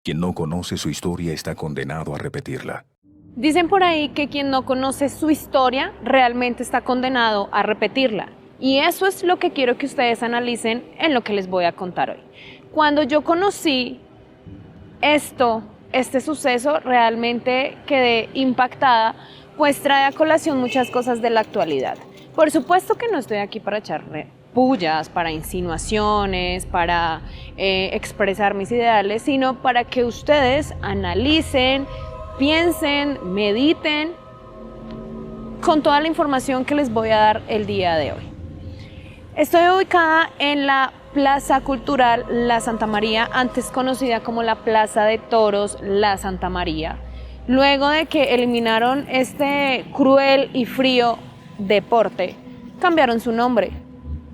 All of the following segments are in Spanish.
Quien no conoce su historia está condenado a repetirla. Dicen por ahí que quien no conoce su historia realmente está condenado a repetirla. Y eso es lo que quiero que ustedes analicen en lo que les voy a contar hoy. Cuando yo conocí este suceso, realmente quedé impactada, pues trae a colación muchas cosas de la actualidad. Por supuesto que no estoy aquí para echarle pullas, para insinuaciones, para expresar mis ideales, sino para que ustedes analicen, piensen, mediten con toda la información que les voy a dar el día de hoy. Estoy ubicada en la Plaza Cultural La Santa María, antes conocida como la Plaza de Toros La Santa María. Luego de que eliminaron este cruel y frío deporte, cambiaron su nombre.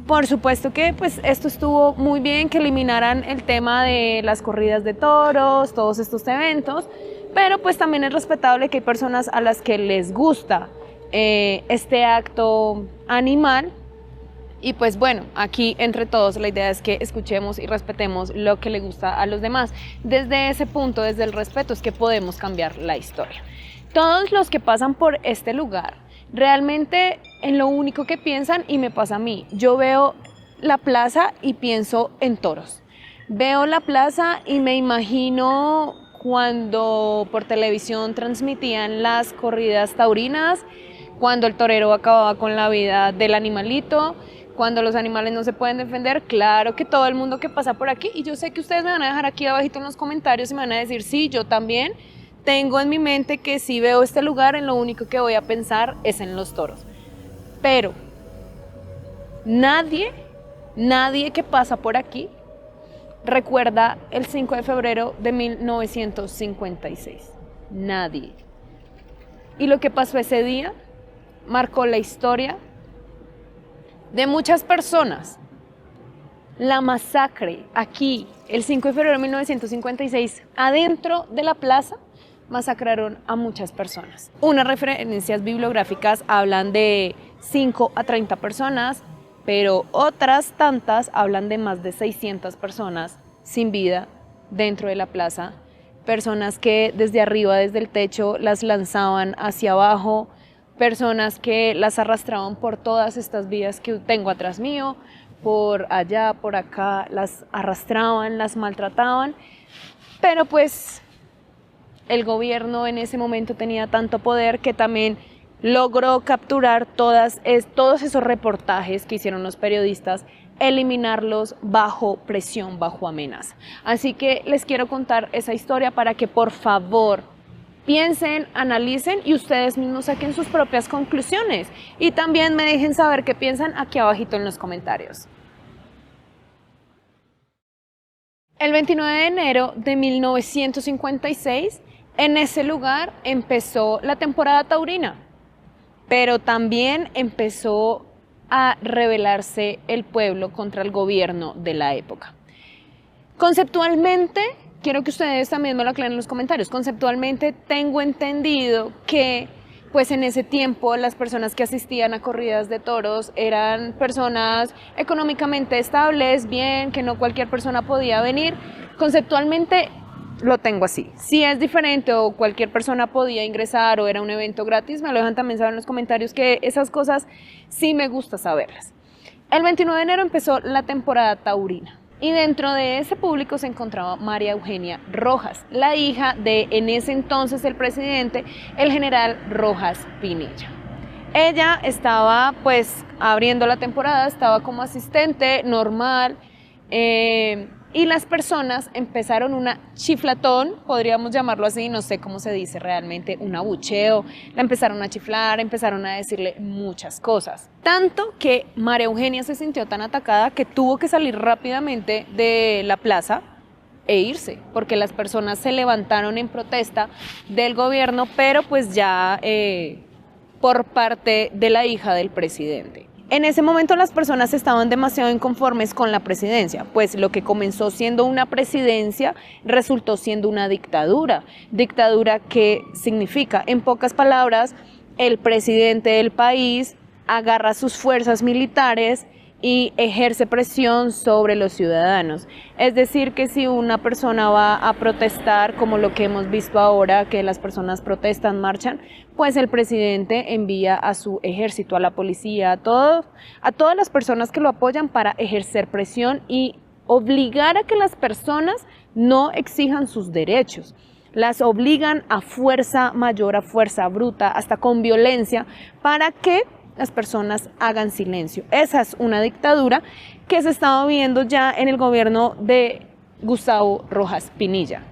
Por supuesto que pues esto estuvo muy bien, que eliminaran el tema de las corridas de toros, todos estos eventos, pero pues también es respetable que hay personas a las que les gusta este acto animal. Y pues bueno, aquí entre todos la idea es que escuchemos y respetemos lo que le gusta a los demás. Desde ese punto, desde el respeto, es que podemos cambiar la historia. Todos los que pasan por este lugar, realmente en lo único que piensan, y me pasa a mí, yo veo la plaza y pienso en toros. Veo la plaza y me imagino cuando por televisión transmitían las corridas taurinas, cuando el torero acababa con la vida del animalito, cuando los animales no se pueden defender. Claro que todo el mundo que pasa por aquí, y yo sé que ustedes me van a dejar aquí abajito en los comentarios y me van a decir, sí, yo también tengo en mi mente que si veo este lugar, en lo único que voy a pensar es en los toros. Pero nadie que pasa por aquí recuerda el 5 de febrero de 1956. Nadie. Y lo que pasó ese día marcó la historia de muchas personas. La masacre aquí, el 5 de febrero de 1956, adentro de la plaza, masacraron a muchas personas. Unas referencias bibliográficas hablan de 5 a 30 personas, pero otras tantas hablan de más de 600 personas sin vida dentro de la plaza. Personas que desde arriba, desde el techo, las lanzaban hacia abajo, personas que las arrastraban por todas estas vías que tengo atrás mío, por allá, por acá, las arrastraban, las maltrataban, pero pues el gobierno en ese momento tenía tanto poder que también logró capturar todos esos reportajes que hicieron los periodistas, eliminarlos bajo presión, bajo amenaza. Así que les quiero contar esa historia para que por favor piensen, analicen y ustedes mismos saquen sus propias conclusiones. Y también me dejen saber qué piensan aquí abajito en los comentarios. El 29 de enero de 1956, en ese lugar empezó la temporada taurina, pero también empezó a rebelarse el pueblo contra el gobierno de la época. Conceptualmente, quiero que ustedes también me lo aclaren en los comentarios. Conceptualmente tengo entendido que pues en ese tiempo las personas que asistían a corridas de toros eran personas económicamente estables, bien, que no cualquier persona podía venir. Conceptualmente lo tengo así. Si es diferente o cualquier persona podía ingresar o era un evento gratis, me lo dejan también saber en los comentarios, que esas cosas sí me gusta saberlas. El 29 de enero empezó la temporada taurina. Y dentro de ese público se encontraba María Eugenia Rojas, la hija de, en ese entonces, el presidente, el general Rojas Pinilla. Ella estaba pues abriendo la temporada, estaba como asistente normal, y las personas empezaron una chiflatón, podríamos llamarlo así, no sé cómo se dice realmente, un abucheo, la empezaron a chiflar, empezaron a decirle muchas cosas. Tanto que María Eugenia se sintió tan atacada que tuvo que salir rápidamente de la plaza e irse, porque las personas se levantaron en protesta del gobierno, pero pues ya por parte de la hija del presidente. En ese momento las personas estaban demasiado inconformes con la presidencia, pues lo que comenzó siendo una presidencia resultó siendo una dictadura. Dictadura que significa, en pocas palabras, el presidente del país agarra sus fuerzas militares y ejerce presión sobre los ciudadanos. Es decir, que si una persona va a protestar, como lo que hemos visto ahora, que las personas protestan, marchan, pues el presidente envía a su ejército, a la policía, a todas las personas que lo apoyan para ejercer presión y obligar a que las personas no exijan sus derechos. Las obligan a fuerza mayor, a fuerza bruta, hasta con violencia, para que las personas hagan silencio. Esa es una dictadura que se estaba viendo ya en el gobierno de Gustavo Rojas Pinilla.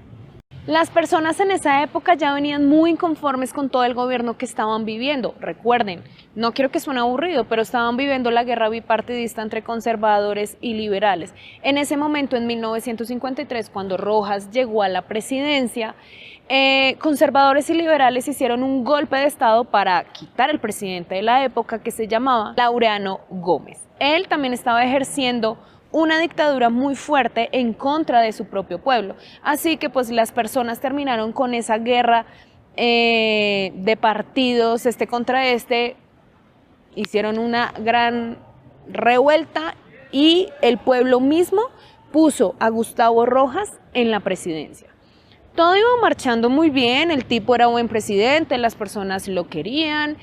Las personas en esa época ya venían muy inconformes con todo el gobierno que estaban viviendo. Recuerden, no quiero que suene aburrido, pero estaban viviendo la guerra bipartidista entre conservadores y liberales. En ese momento, en 1953, cuando Rojas llegó a la presidencia, conservadores y liberales hicieron un golpe de estado para quitar al presidente de la época, que se llamaba Laureano Gómez. Él también estaba ejerciendo una dictadura muy fuerte en contra de su propio pueblo. Así que pues las personas terminaron con esa guerra de partidos, contra hicieron una gran revuelta y el pueblo mismo puso a Gustavo Rojas en la presidencia. Todo iba marchando muy bien, el tipo era buen presidente, las personas lo querían,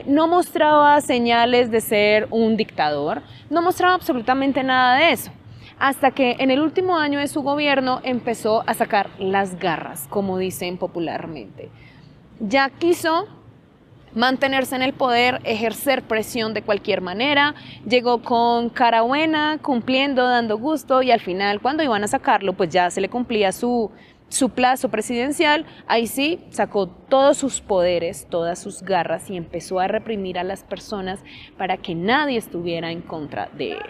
no mostraba señales de ser un dictador, no mostraba absolutamente nada de eso, hasta que en el último año de su gobierno empezó a sacar las garras, como dicen popularmente. Ya quiso mantenerse en el poder, ejercer presión de cualquier manera, llegó con cara buena, cumpliendo, dando gusto, y al final, cuando iban a sacarlo, pues ya se le cumplía su plazo presidencial. Ahí sí sacó todos sus poderes, todas sus garras, y empezó a reprimir a las personas para que nadie estuviera en contra de él.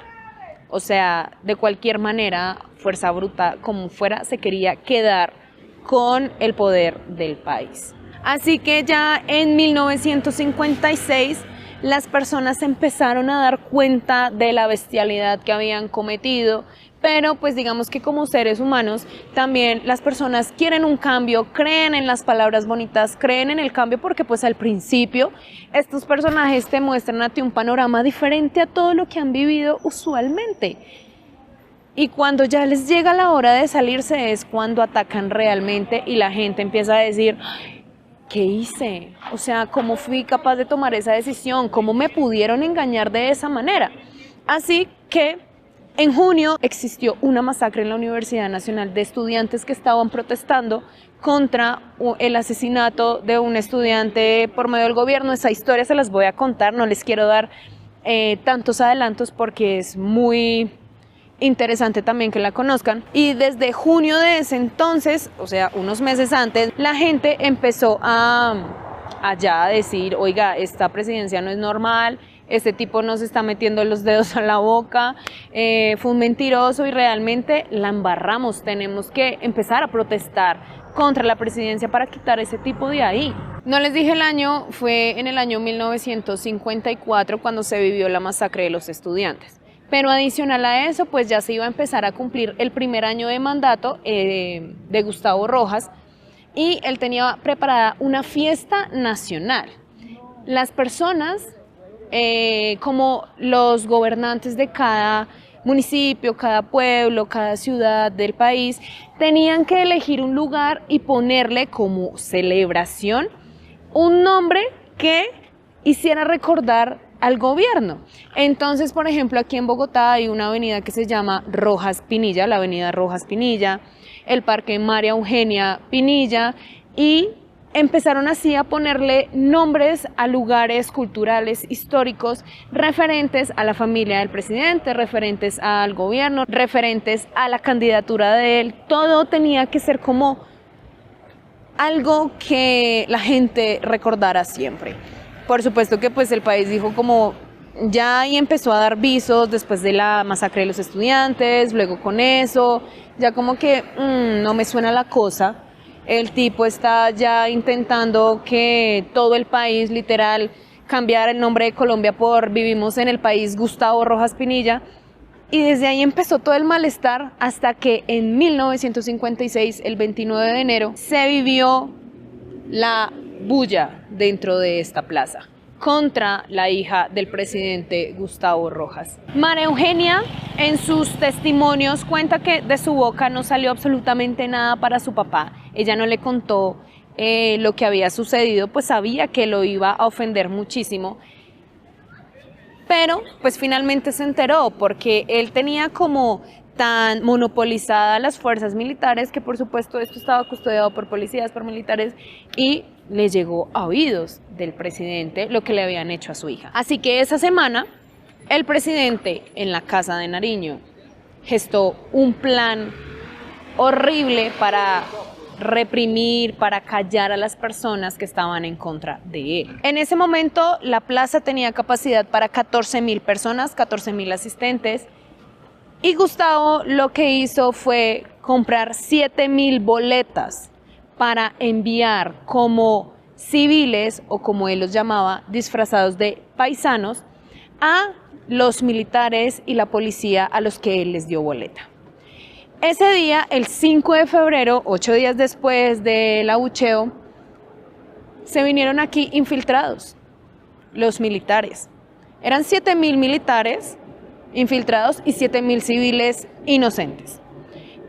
O sea, de cualquier manera, fuerza bruta, como fuera, se quería quedar con el poder del país. Así que ya en 1956 las personas empezaron a dar cuenta de la bestialidad que habían cometido, pero pues digamos que como seres humanos también las personas quieren un cambio, creen en las palabras bonitas, creen en el cambio, porque pues al principio estos personajes te muestran a ti un panorama diferente a todo lo que han vivido usualmente. Y cuando ya les llega la hora de salirse es cuando atacan realmente y la gente empieza a decir: ¿qué hice? O sea, ¿cómo fui capaz de tomar esa decisión? ¿Cómo me pudieron engañar de esa manera? Así que en junio existió una masacre en la Universidad Nacional de estudiantes que estaban protestando contra el asesinato de un estudiante por medio del gobierno. Esa historia se las voy a contar, no les quiero dar tantos adelantos porque es muy interesante también que la conozcan. Y desde junio de ese entonces, o sea, unos meses antes, la gente empezó a decir: oiga, esta presidencia no es normal, este tipo nos está metiendo los dedos a la boca, fue un mentiroso y realmente la embarramos, tenemos que empezar a protestar contra la presidencia para quitar ese tipo de ahí. No les dije el año, fue en el año 1954 cuando se vivió la masacre de los estudiantes. Pero adicional a eso, pues ya se iba a empezar a cumplir el primer año de mandato de Gustavo Rojas, y él tenía preparada una fiesta nacional. Las personas, como los gobernantes de cada municipio, cada pueblo, cada ciudad del país, tenían que elegir un lugar y ponerle como celebración un nombre que hiciera recordar al gobierno. Entonces, por ejemplo, aquí en Bogotá hay una avenida que se llama Rojas Pinilla, la avenida Rojas Pinilla, el Parque María Eugenia Pinilla, y empezaron así a ponerle nombres a lugares culturales, históricos, referentes a la familia del presidente, referentes al gobierno, referentes a la candidatura de él. Todo tenía que ser como algo que la gente recordara siempre. Por supuesto que pues el país dijo como ya, y empezó a dar visos después de la masacre de los estudiantes, luego con eso, ya como que no me suena la cosa. El tipo está ya intentando que todo el país literal cambiara el nombre de Colombia por Vivimos en el País Gustavo Rojas Pinilla, y desde ahí empezó todo el malestar hasta que en 1956, el 29 de enero, se vivió la bulla dentro de esta plaza. contra la hija del presidente Gustavo Rojas. María Eugenia en sus testimonios cuenta que de su boca no salió absolutamente nada para su papá. Ella no le contó lo que había sucedido, pues sabía que lo iba a ofender muchísimo. Pero pues finalmente se enteró porque él tenía como tan monopolizada las fuerzas militares que por supuesto esto estaba custodiado por policías, por militares, y le llegó a oídos del presidente lo que le habían hecho a su hija. Así que esa semana el presidente en la Casa de Nariño gestó un plan horrible para reprimir, para callar a las personas que estaban en contra de él. En ese momento la plaza tenía capacidad para 14.000 personas, 14.000 asistentes, y Gustavo lo que hizo fue comprar 7.000 boletas para enviar como civiles, o como él los llamaba, disfrazados de paisanos, a los militares y la policía a los que él les dio boleta. Ese día, el 5 de febrero, 8 días después del abucheo, se vinieron aquí infiltrados, los militares. Eran 7.000 militares infiltrados y 7.000 civiles inocentes.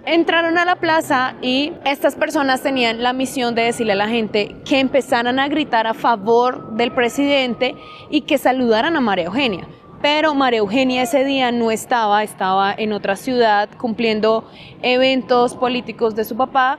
Entraron a la plaza y estas personas tenían la misión de decirle a la gente que empezaran a gritar a favor del presidente y que saludaran a María Eugenia. Pero María Eugenia ese día no estaba en otra ciudad cumpliendo eventos políticos de su papá.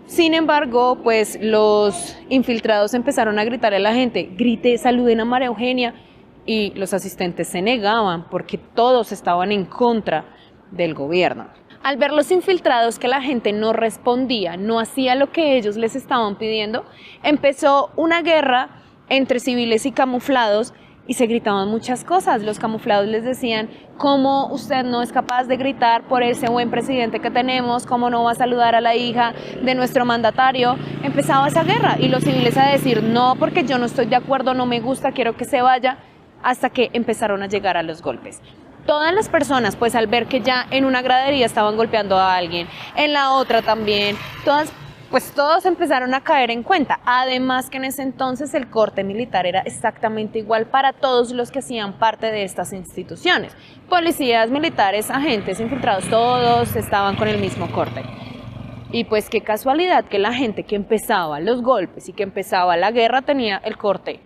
Sin embargo, pues los infiltrados empezaron a gritarle a la gente, grite, saluden a María Eugenia, y los asistentes se negaban porque todos estaban en contra del gobierno. Al ver los infiltrados que la gente no respondía, no hacía lo que ellos les estaban pidiendo, empezó una guerra entre civiles y camuflados y se gritaban muchas cosas. Los camuflados les decían, ¿cómo usted no es capaz de gritar por ese buen presidente que tenemos? ¿Cómo no va a saludar a la hija de nuestro mandatario? Empezaba esa guerra y los civiles a decir, no, porque yo no estoy de acuerdo, no me gusta, quiero que se vaya, hasta que empezaron a llegar a los golpes. Todas las personas, pues al ver que ya en una gradería estaban golpeando a alguien, en la otra también, todos empezaron a caer en cuenta. Además que en ese entonces el corte militar era exactamente igual para todos los que hacían parte de estas instituciones. Policías, militares, agentes infiltrados, todos estaban con el mismo corte. Y pues qué casualidad que la gente que empezaba los golpes y que empezaba la guerra tenía el corte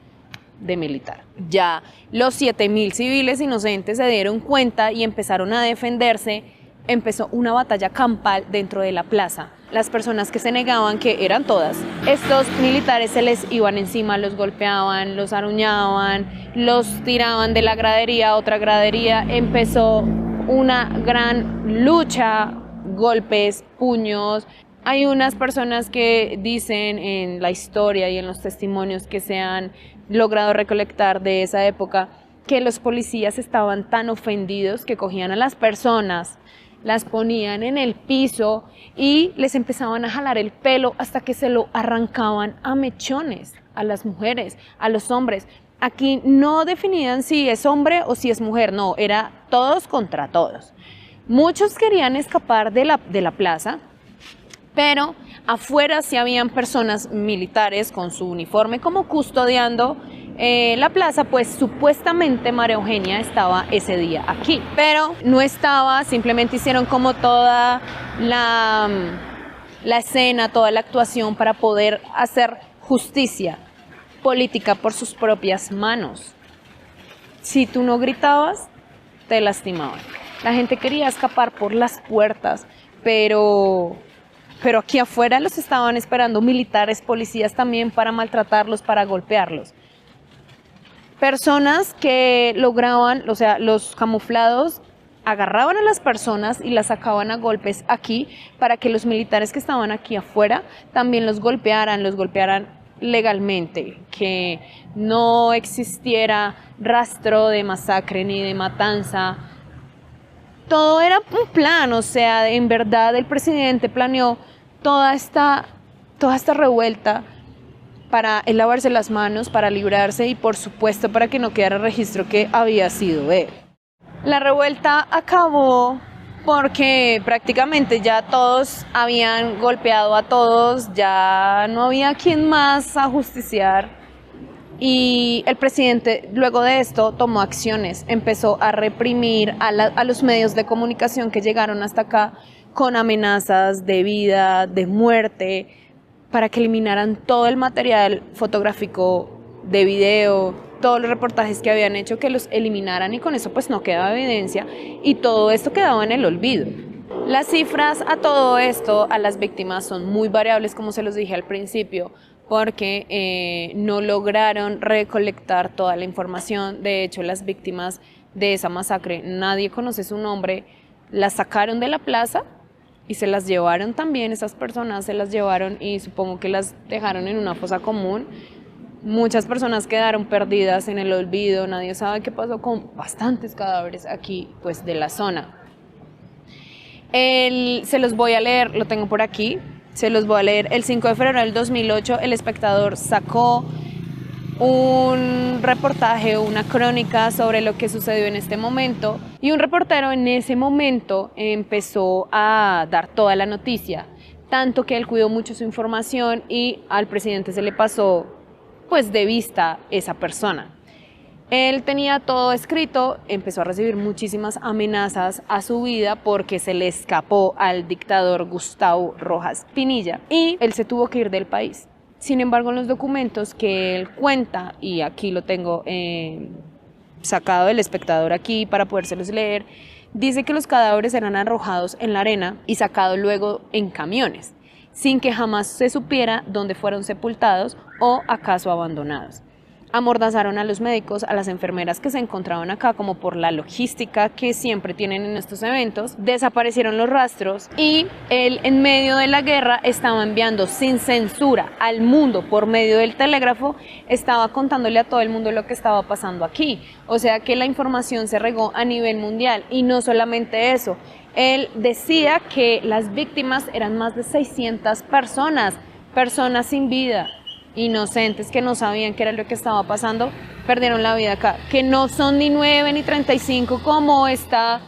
de militar. Ya los 7.000 civiles inocentes se dieron cuenta y empezaron a defenderse. Empezó una batalla campal dentro de la plaza. Las personas que se negaban, que eran todas, estos militares se les iban encima, los golpeaban, los aruñaban, los tiraban de la gradería a otra gradería. Empezó una gran lucha, golpes, puños. Hay unas personas que dicen en la historia y en los testimonios que se han logrado recolectar de esa época que los policías estaban tan ofendidos que cogían a las personas, las ponían en el piso y les empezaban a jalar el pelo hasta que se lo arrancaban a mechones, a las mujeres, a los hombres. Aquí no definían si es hombre o si es mujer, no, era todos contra todos. Muchos querían escapar de la plaza, pero afuera sí habían personas militares con su uniforme como custodiando la plaza, pues supuestamente María Eugenia estaba ese día aquí, pero no estaba, simplemente hicieron como toda la escena, toda la actuación para poder hacer justicia política por sus propias manos. Si tú no gritabas, te lastimaban. La gente quería escapar por las puertas, pero aquí afuera los estaban esperando militares, policías también para maltratarlos, para golpearlos. Personas que lograban, o sea, los camuflados agarraban a las personas y las sacaban a golpes aquí para que los militares que estaban aquí afuera también los golpearan legalmente, que no existiera rastro de masacre ni de matanza. Todo era un plan, o sea, en verdad el presidente planeó toda esta revuelta para él lavarse las manos, para librarse y por supuesto para que no quedara registro que había sido él. La revuelta acabó porque prácticamente ya todos habían golpeado a todos, ya no había quien más ajusticiar Y el presidente luego de esto tomó acciones, empezó a reprimir a los medios de comunicación que llegaron hasta acá con amenazas de vida, de muerte, para que eliminaran todo el material fotográfico, de video, todos los reportajes que habían hecho, que los eliminaran, y con eso pues no quedaba evidencia y todo esto quedaba en el olvido. Las cifras a todo esto, a las víctimas, son muy variables, como se los dije al principio, porque no lograron recolectar toda la información. De hecho, las víctimas de esa masacre, nadie conoce su nombre, las sacaron de la plaza y se las llevaron también, esas personas se las llevaron y supongo que las dejaron en una fosa común. Muchas personas quedaron perdidas en el olvido, nadie sabe qué pasó con bastantes cadáveres aquí pues de la zona. Se los voy a leer, lo tengo por aquí. Se los voy a leer. El 5 de febrero del 2008, El Espectador sacó un reportaje, una crónica sobre lo que sucedió en este momento, y un reportero en ese momento empezó a dar toda la noticia, tanto que él cuidó mucho su información y al presidente se le pasó pues de vista esa persona. Él tenía todo escrito, empezó a recibir muchísimas amenazas a su vida porque se le escapó al dictador Gustavo Rojas Pinilla y él se tuvo que ir del país. Sin embargo, en los documentos que él cuenta, y aquí lo tengo sacado del Espectador aquí para podérselos leer, dice que los cadáveres eran arrojados en la arena y sacados luego en camiones, sin que jamás se supiera dónde fueron sepultados o acaso abandonados. Amordazaron a los médicos, a las enfermeras que se encontraban acá, como por la logística que siempre tienen en estos eventos. Desaparecieron los rastros y él, en medio de la guerra, estaba enviando sin censura al mundo por medio del telégrafo, estaba contándole a todo el mundo lo que estaba pasando aquí. O sea que la información se regó a nivel mundial, y no solamente eso. Él decía que las víctimas eran más de 600 personas sin vida, inocentes que no sabían qué era lo que estaba pasando, perdieron la vida acá, que no son ni 9 ni 35 como está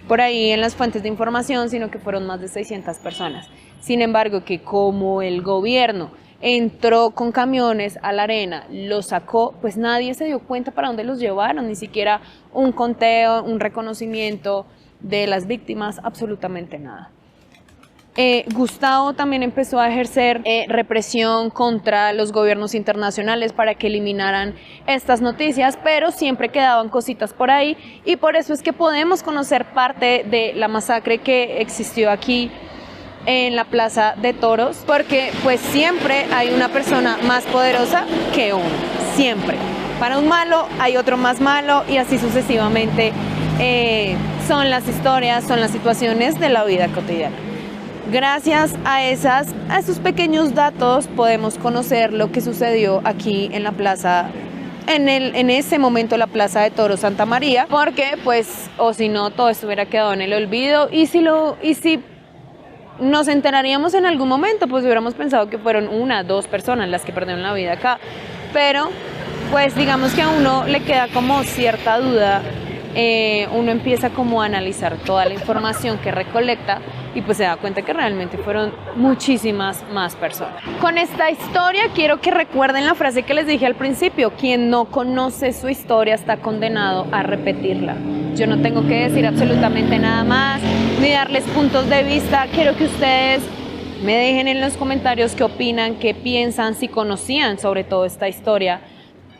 por ahí en las fuentes de información, sino que fueron más de 600 personas. Sin embargo, que como el gobierno entró con camiones a la arena, los sacó, pues nadie se dio cuenta para dónde los llevaron, ni siquiera un conteo, un reconocimiento de las víctimas, absolutamente nada. Gustavo también empezó a ejercer represión contra los gobiernos internacionales para que eliminaran estas noticias, pero siempre quedaban cositas por ahí, y por eso es que podemos conocer parte de la masacre que existió aquí en la Plaza de Toros, porque pues siempre hay una persona más poderosa que uno, siempre. Para un malo hay otro más malo, y así sucesivamente son las historias, son las situaciones de la vida cotidiana. Gracias a esos pequeños datos podemos conocer lo que sucedió aquí en la plaza, en ese momento la Plaza de Toros Santa María, porque pues, o si no, todo esto hubiera quedado en el olvido, y si nos enteraríamos en algún momento, pues hubiéramos pensado que fueron 1, 2 personas las que perdieron la vida acá, pero pues digamos que a uno le queda como cierta duda. Uno empieza como a analizar toda la información que recolecta y pues se da cuenta que realmente fueron muchísimas más personas. Con esta historia quiero que recuerden la frase que les dije al principio: quien no conoce su historia está condenado a repetirla. Yo no tengo que decir absolutamente nada más, ni darles puntos de vista. Quiero que ustedes me dejen en los comentarios qué opinan, qué piensan, si conocían sobre todo esta historia.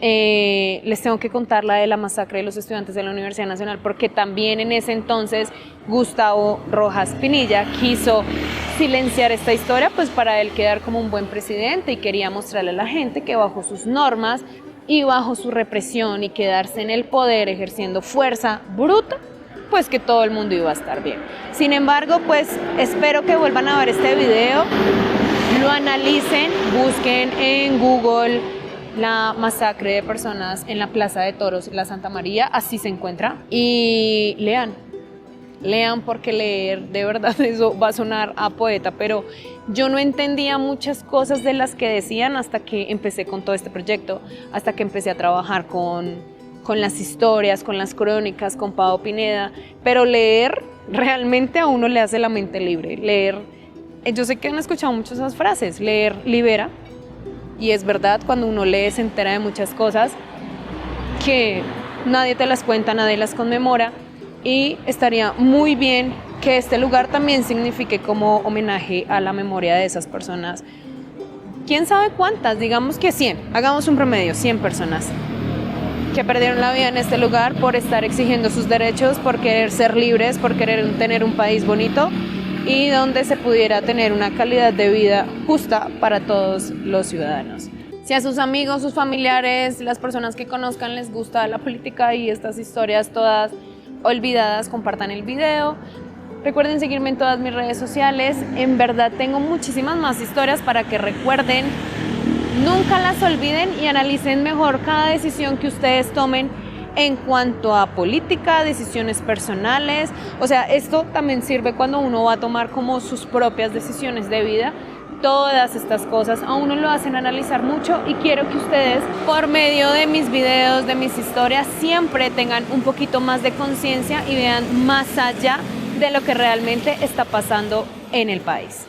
Les tengo que contar la de la masacre de los estudiantes de la Universidad Nacional, porque también en ese entonces Gustavo Rojas Pinilla quiso silenciar esta historia, pues para él quedar como un buen presidente, y quería mostrarle a la gente que bajo sus normas y bajo su represión y quedarse en el poder ejerciendo fuerza bruta, pues que todo el mundo iba a estar bien. Sin embargo, pues espero que vuelvan a ver este video, lo analicen, busquen en Google la masacre de personas en la Plaza de Toros, la Santa María, así se encuentra, y lean, porque leer, de verdad, eso va a sonar a poeta, pero yo no entendía muchas cosas de las que decían hasta que empecé con todo este proyecto, hasta que empecé a trabajar con las historias, con las crónicas, con Pau Pineda. Pero leer realmente a uno le hace la mente libre. Leer, yo sé que han escuchado muchas esas frases: leer libera, y es verdad, cuando uno lee se entera de muchas cosas que nadie te las cuenta, nadie las conmemora, y estaría muy bien que este lugar también signifique como homenaje a la memoria de esas personas. ¿Quién sabe cuántas? Digamos que 100, hagamos un promedio, 100 personas que perdieron la vida en este lugar por estar exigiendo sus derechos, por querer ser libres, por querer tener un país bonito y donde se pudiera tener una calidad de vida justa para todos los ciudadanos. Si a sus amigos, sus familiares, las personas que conozcan les gusta la política y estas historias todas olvidadas, compartan el video. Recuerden seguirme en todas mis redes sociales. En verdad tengo muchísimas más historias para que recuerden. Nunca las olviden y analicen mejor cada decisión que ustedes tomen en cuanto a política, decisiones personales. O sea, esto también sirve cuando uno va a tomar como sus propias decisiones de vida. Todas estas cosas a uno lo hacen analizar mucho y quiero que ustedes, por medio de mis videos, de mis historias, siempre tengan un poquito más de conciencia y vean más allá de lo que realmente está pasando en el país.